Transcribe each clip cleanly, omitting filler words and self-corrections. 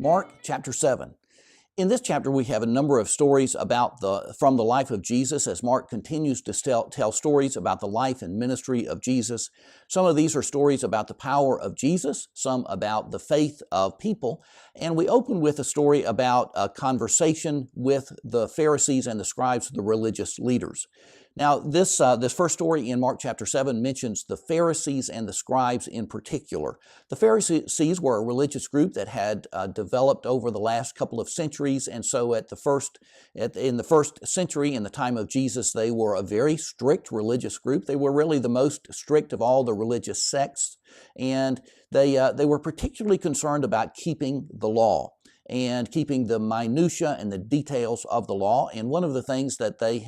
Mark chapter 7. In this chapter, we have a number of stories from the life of Jesus as Mark continues to tell stories about the life and ministry of Jesus. Some of these are stories about the power of Jesus, some about the faith of people, and we open with a story about a conversation with the Pharisees and the scribes, the religious leaders. Now, this first story in Mark chapter 7 mentions the Pharisees and the scribes in particular. The Pharisees were a religious group that had developed over the last couple of centuries, and so in the first century, in the time of Jesus, they were a very strict religious group. They were really the most strict of all the religious sects, and they were particularly concerned about keeping the law and keeping the minutia and the details of the law. And one of the things that they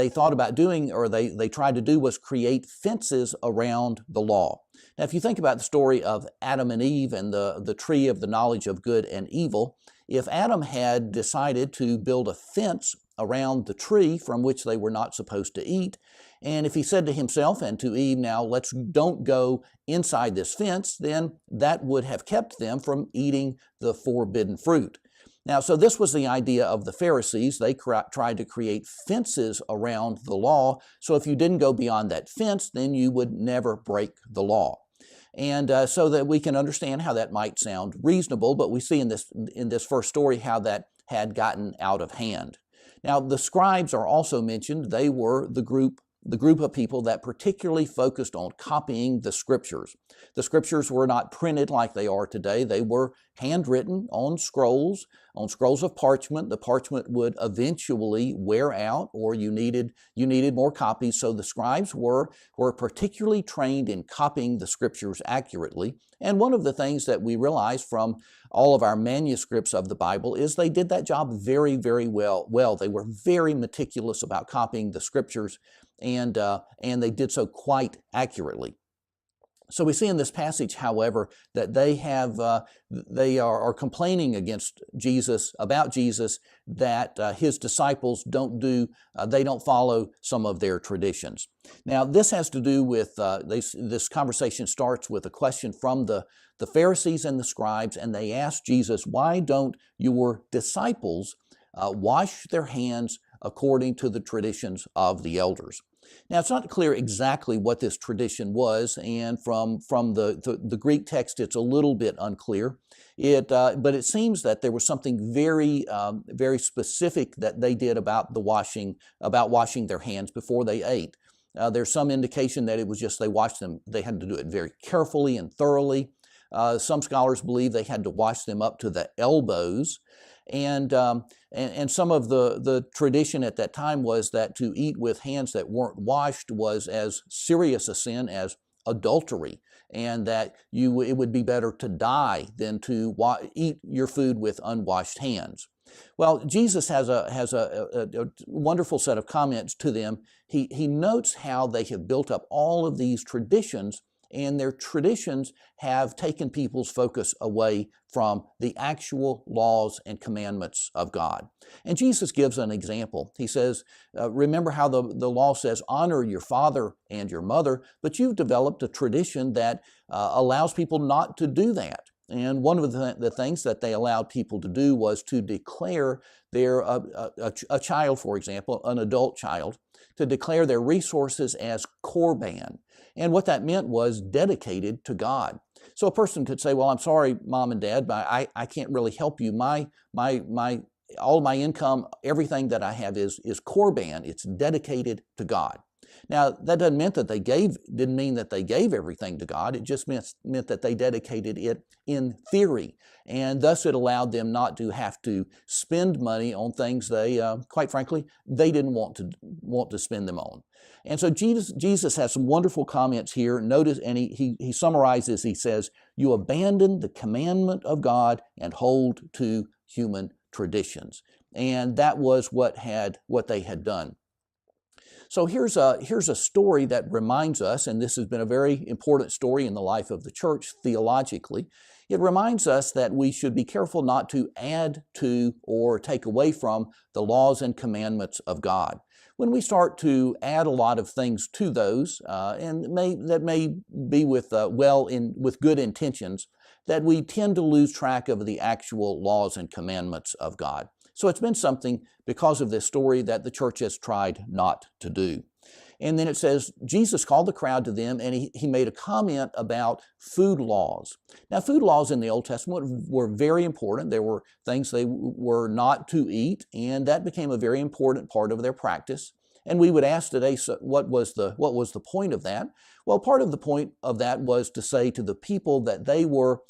thought about doing, or they tried to do, was create fences around the law. Now, if you think about the story of Adam and Eve and the tree of the knowledge of good and evil, if Adam had decided to build a fence around the tree from which they were not supposed to eat, and if he said to himself and to Eve, now don't go inside this fence, then that would have kept them from eating the forbidden fruit. Now, so this was the idea of the Pharisees. They tried to create fences around the law, so if you didn't go beyond that fence, then you would never break the law. And so that we can understand how that might sound reasonable, but we see in this first story how that had gotten out of hand. Now, the scribes are also mentioned. They were the group of people that particularly focused on copying the scriptures. The scriptures were not printed like they are today. They were handwritten on scrolls of parchment. The parchment would eventually wear out, or you needed more copies. So the scribes were particularly trained in copying the scriptures accurately. And one of the things that we realize from all of our manuscripts of the Bible is they did that job very, very well. They were very meticulous about copying the scriptures, and they did so quite accurately. So we see in this passage, however, that they are complaining against Jesus, about Jesus, that his disciples they don't follow some of their traditions. Now, this has to do with, this conversation starts with a question from the Pharisees and the scribes, and they ask Jesus, why don't your disciples wash their hands according to the traditions of the elders? Now, it's not clear exactly what this tradition was, and from the Greek text, it's a little bit unclear. But it seems that there was something very, very specific that they did about washing their hands before they ate. There's some indication that it was just they had to do it very carefully and thoroughly. Some scholars believe they had to wash them up to the elbows. And some of the tradition at that time was that to eat with hands that weren't washed was as serious a sin as adultery, and that it would be better to die than to eat your food with unwashed hands. Well, Jesus has a wonderful set of comments to them. He notes how they have built up all of these traditions, and their traditions have taken people's focus away from the actual laws and commandments of God. And Jesus gives an example. He says, remember how the law says, honor your father and your mother, but you've developed a tradition that allows people not to do that. And one of the things that they allowed people to do was to declare a child, for example, an adult child, to declare their resources as korban. And what that meant was dedicated to God. So a person could say, well, I'm sorry, Mom and Dad, but I can't really help you. All my income, everything that I have is korban. It's dedicated to God. Now, that didn't mean that they gave everything to God. It just meant that they dedicated it in theory. And thus it allowed them not to have to spend money on things quite frankly, they didn't want to spend them on. And so Jesus has some wonderful comments here. Notice, and he summarizes, he says, you abandon the commandment of God and hold to human traditions. And that was what they had done. So here's a story that reminds us, and this has been a very important story in the life of the church theologically. It reminds us that we should be careful not to add to or take away from the laws and commandments of God. When we start to add a lot of things to those, that may be with good intentions, that we tend to lose track of the actual laws and commandments of God. So it's been something, because of this story, that the church has tried not to do. And then it says, Jesus called the crowd to them, and he made a comment about food laws. Now, food laws in the Old Testament were very important. There were things they were not to eat, and that became a very important part of their practice. And we would ask today, so what was the point of that? Well, part of the point of that was to say to the people that they were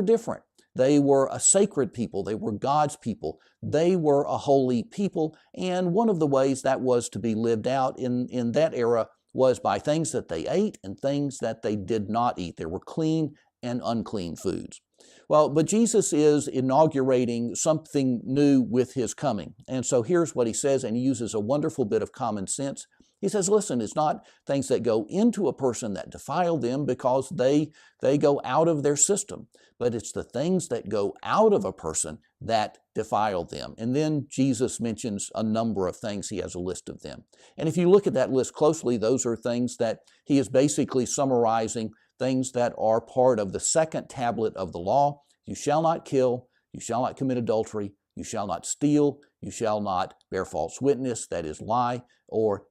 different. They were a sacred people. They were God's people. They were a holy people. And one of the ways that was to be lived out in that era was by things that they ate and things that they did not eat. There were clean and unclean foods. Well, but Jesus is inaugurating something new with his coming. And so here's what he says, and he uses a wonderful bit of common sense. He says, listen, it's not things that go into a person that defile them because they go out of their system, but it's the things that go out of a person that defile them. And then Jesus mentions a number of things. He has a list of them. And if you look at that list closely, those are things that he is basically summarizing, things that are part of the second tablet of the law. You shall not kill, you shall not commit adultery, you shall not steal, you shall not bear false witness, that is lie,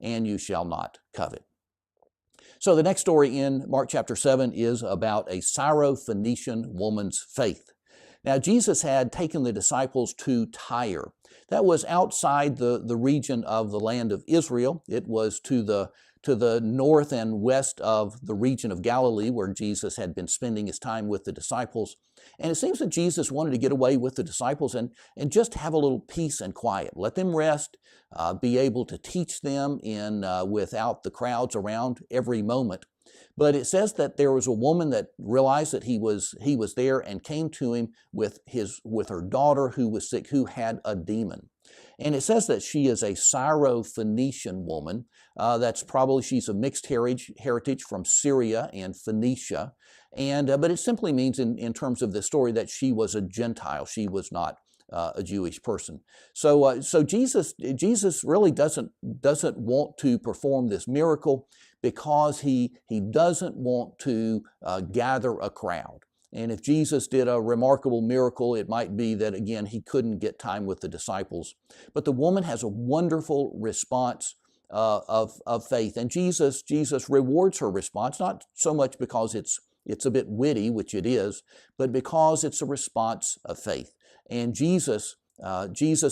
and you shall not covet. So the next story in Mark chapter 7 is about a Syrophoenician woman's faith. Now Jesus had taken the disciples to Tyre. That was outside the region of the land of Israel. It was to the north and west of the region of Galilee where Jesus had been spending his time with the disciples. And it seems that Jesus wanted to get away with the disciples and just have a little peace and quiet. Let them rest, be able to teach them without the crowds around every moment. But it says that there was a woman that realized that he was there and came to him with her daughter who was sick, who had a demon. And it says that she is a Syrophoenician woman. She's of mixed heritage from Syria and Phoenicia. But it simply means in terms of this story that she was a Gentile. She was not a Jewish person. So Jesus really doesn't want to perform this miracle because he doesn't want to gather a crowd. And if Jesus did a remarkable miracle, it might be that, again, he couldn't get time with the disciples. But the woman has a wonderful response of faith. And Jesus rewards her response, not so much because it's a bit witty, which it is, but because it's a response of faith. And Jesus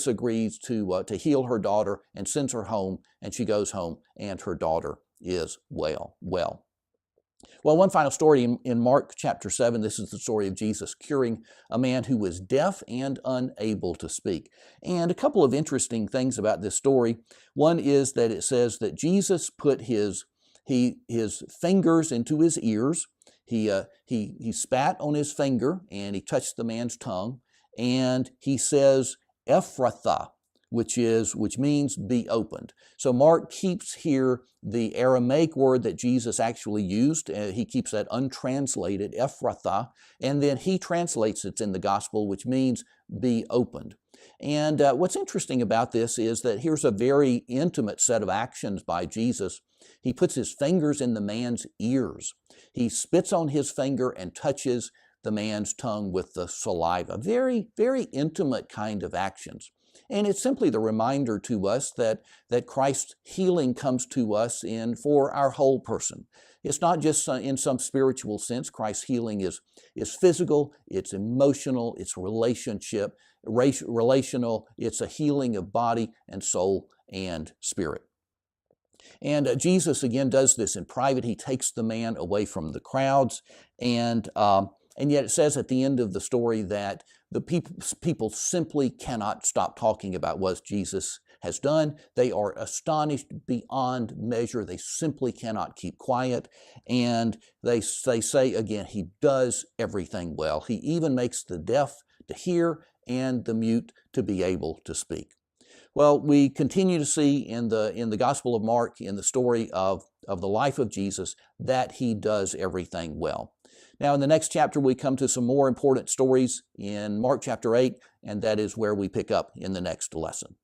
agrees to heal her daughter and sends her home, and she goes home, and her daughter is well. Well, one final story in Mark chapter 7, this is the story of Jesus curing a man who was deaf and unable to speak. And a couple of interesting things about this story. One is that it says that Jesus put his fingers into his ears. He spat on his finger and he touched the man's tongue. And he says, Ephphatha, which means be opened. So Mark keeps here the Aramaic word that Jesus actually used. He keeps that untranslated, Ephphatha, and then he translates it in the gospel, which means be opened. And what's interesting about this is that here's a very intimate set of actions by Jesus. He puts his fingers in the man's ears. He spits on his finger and touches the man's tongue with the saliva. Very, very intimate kind of actions. And it's simply the reminder to us that Christ's healing comes to us for our whole person. It's not just in some spiritual sense. Christ's healing is physical, it's emotional, it's relational, it's a healing of body and soul and spirit. And Jesus, again, does this in private. He takes the man away from the crowds, and yet it says at the end of the story that the people simply cannot stop talking about what Jesus has done. They are astonished beyond measure. They simply cannot keep quiet. And they say again, he does everything well. He even makes the deaf to hear and the mute to be able to speak. Well, we continue to see in the Gospel of Mark, in the story of the life of Jesus, that he does everything well. Now, in the next chapter, we come to some more important stories in Mark chapter 8, and that is where we pick up in the next lesson.